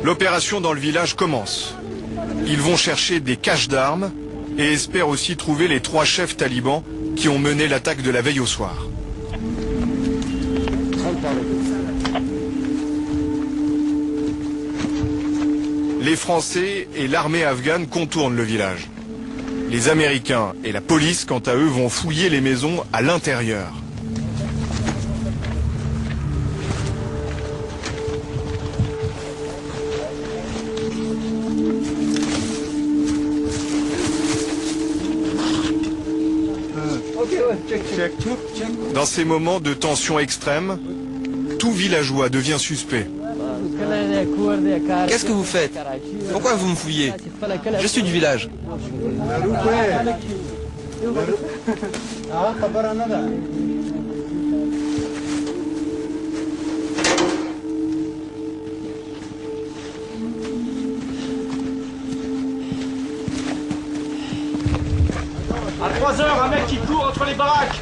L'opération dans le village commence. Ils vont chercher des caches d'armes et espèrent aussi trouver les 3 chefs talibans qui ont mené l'attaque de la veille au soir. Les Français et l'armée afghane contournent le village. Les Américains et la police, quant à eux, vont fouiller les maisons à l'intérieur. Dans ces moments de tension extrême, tout villageois devient suspect. Qu'est-ce que vous faites? Pourquoi vous me fouillez? Je suis du village. À 3 heures, un mec qui court entre les baraques.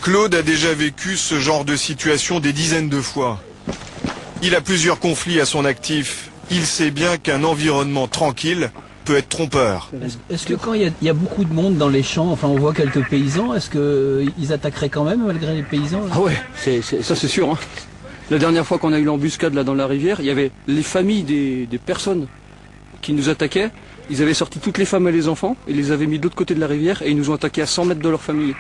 Claude a déjà vécu ce genre de situation des dizaines de fois. Il a plusieurs conflits à son actif. Il sait bien qu'un environnement tranquille peut être trompeur. Est-ce que quand il y a beaucoup de monde dans les champs, enfin on voit quelques paysans, est-ce qu'ils attaqueraient quand même malgré les paysans là? Ah ouais, ça c'est sûr. Hein. La dernière fois qu'on a eu l'embuscade là dans la rivière, il y avait les familles des personnes qui nous attaquaient. Ils avaient sorti toutes les femmes et les enfants et les avaient mis de l'autre côté de la rivière et ils nous ont attaqués à 100 mètres de leur famille.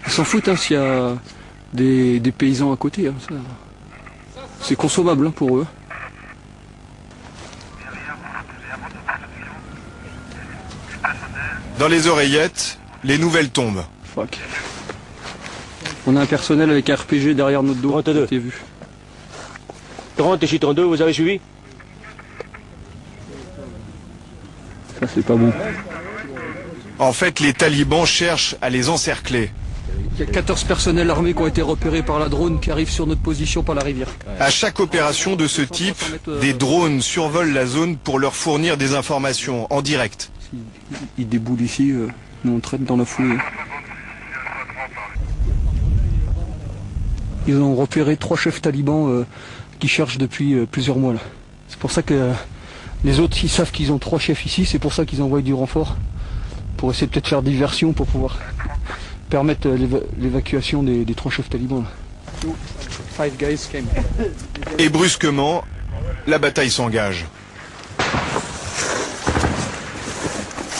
Ils s'en foutent hein, s'il y a des paysans à côté. Hein, c'est consommable hein, pour eux. Dans les oreillettes, les nouvelles tombent. Fuck. On a un personnel avec un RPG derrière notre dos. 32. T'as vu. 30 et chez 32, vous avez suivi? Ça c'est pas bon. En fait, les talibans cherchent à les encercler. Il y a 14 personnels armés qui ont été repérés par la drone qui arrivent sur notre position par la rivière. À chaque opération de ce type, des drones survolent la zone pour leur fournir des informations en direct. Ils déboulent ici, nous on traite dans la foulée. Ils ont repéré 3 chefs talibans qui cherchent depuis plusieurs mois là. C'est pour ça que les autres ils savent qu'ils ont 3 chefs ici, c'est pour ça qu'ils envoient du renfort. Pour essayer peut-être faire diversion pour pouvoir permettre l'évacuation des 3 chefs talibans. Là. Et brusquement, la bataille s'engage.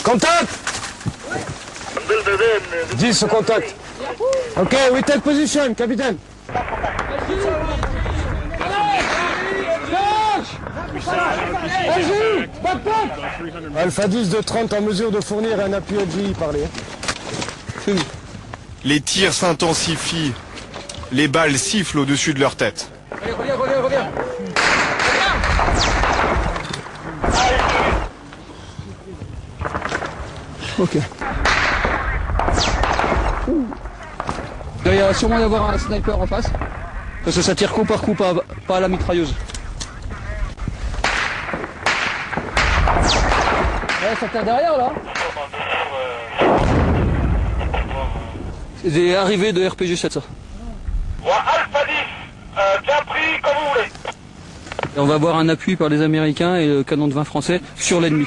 Contact! 10 au contact. Ok, we take position, capitaine. Alpha 10 de 30 en mesure de fournir un appui LGI, parlez. Les tirs s'intensifient. Les balles sifflent au-dessus de leur tête. Reviens. Ok. Il va sûrement y avoir un sniper en face. Parce que ça tire coup par coup, pas à la mitrailleuse. Ouais, ça tire derrière là. C'est des arrivées de RPG 7 ça. Alpha 10, bien pris comme vous voulez. Et on va avoir un appui par les Américains et le canon de 20 français sur l'ennemi.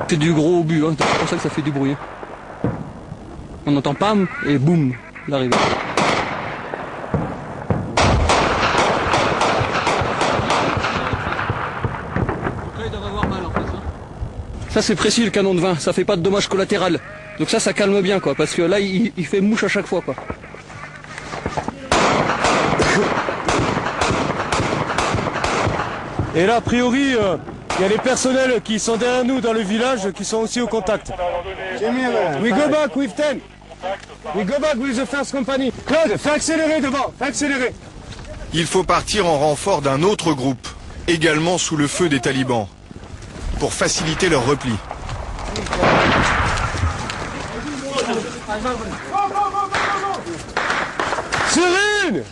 C'est du gros obus, hein. C'est pour ça que ça fait du bruit. On entend pam et boum, l'arrivée. Ça c'est précis le canon de 20, ça fait pas de dommages collatéraux. Donc ça calme bien quoi, parce que là il fait mouche à chaque fois quoi. Et là, a priori, il y a les personnels qui sont derrière nous dans le village qui sont aussi au contact. We go back with 10. We go back with the first company. Claude, fais accélérer devant, fais accélérer. Il faut partir en renfort d'un autre groupe, également sous le feu des talibans, pour faciliter leur repli. Cyril!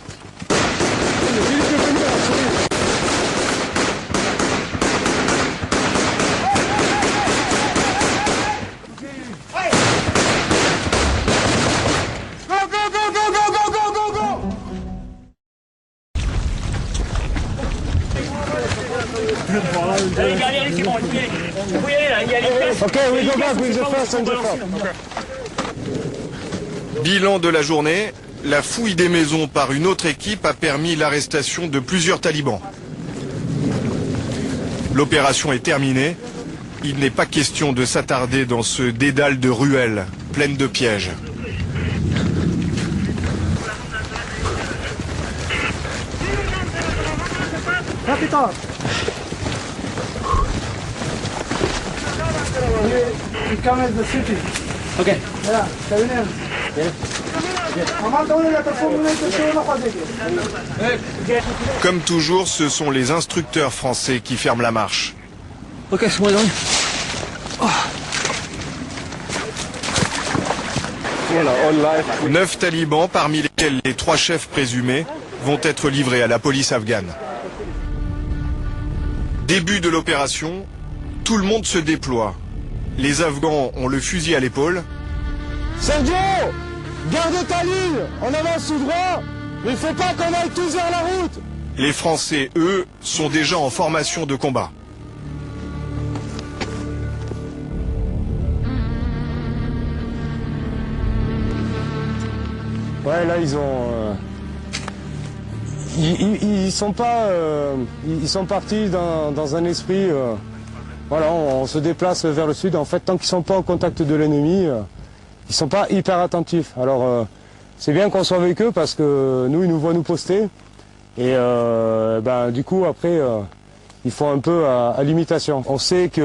Ok, we go back with the first and the fourth. Bilan de la journée, la fouille des maisons par une autre équipe a permis l'arrestation de plusieurs talibans. L'opération est terminée. Il n'est pas question de s'attarder dans ce dédale de ruelles pleines de pièges. Okay. Comme toujours, ce sont les instructeurs français qui ferment la marche. Ok, c'est moi, Voilà, all life. 9 talibans, parmi lesquels les 3 chefs présumés, vont être livrés à la police afghane. Début de l'opération, tout le monde se déploie. Les Afghans ont le fusil à l'épaule. Sergio, garde ta ligne, on avance tout droit, mais il faut pas qu'on aille tous vers la route. Les Français, eux, sont déjà en formation de combat. Ouais, là ils ont, ils sont pas, ils sont partis dans un esprit, voilà, on se déplace vers le sud. En fait, tant qu'ils sont pas en contact de l'ennemi, ils sont pas hyper attentifs. Alors, c'est bien qu'on soit avec eux parce que nous, ils nous voient nous poster. Et du coup, après, ils font un peu à l'imitation. On sait qu'il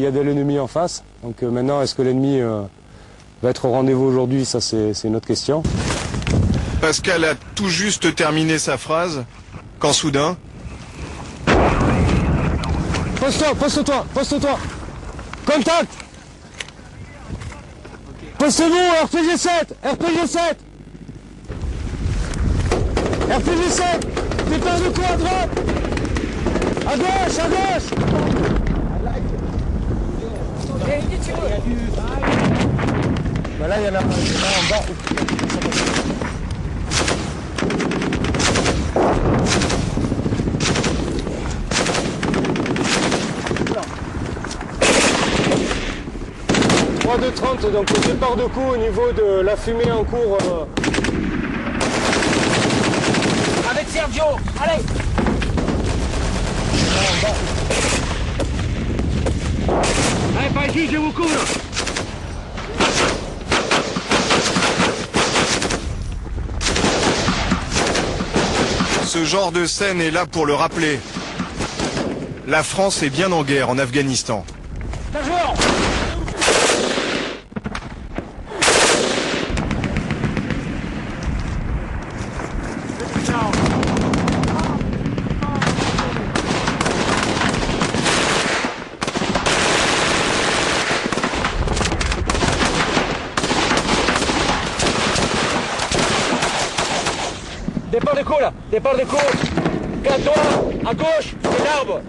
y a de l'ennemi en face. Donc maintenant, est-ce que l'ennemi va être au rendez-vous aujourd'hui? Ça, c'est une autre question. Pascal a tout juste terminé sa phrase, quand soudain... Poste-toi, poste-toi, poste-toi. Contact. Postez-vous, RPG 7, RPG 7. RPG 7, départ de coup à droite. À gauche, à gauche. Bah là, il y en a un en bas. 3-2-30, donc le départ de coup au niveau de la fumée en cours. Avec Sergio, allez. Allez, pas ici, je vous couvre. Ce genre de scène est là pour le rappeler. La France est bien en guerre en Afghanistan. Départ de coup là, départ de coup. Calme-toi, à gauche, c'est l'arbre.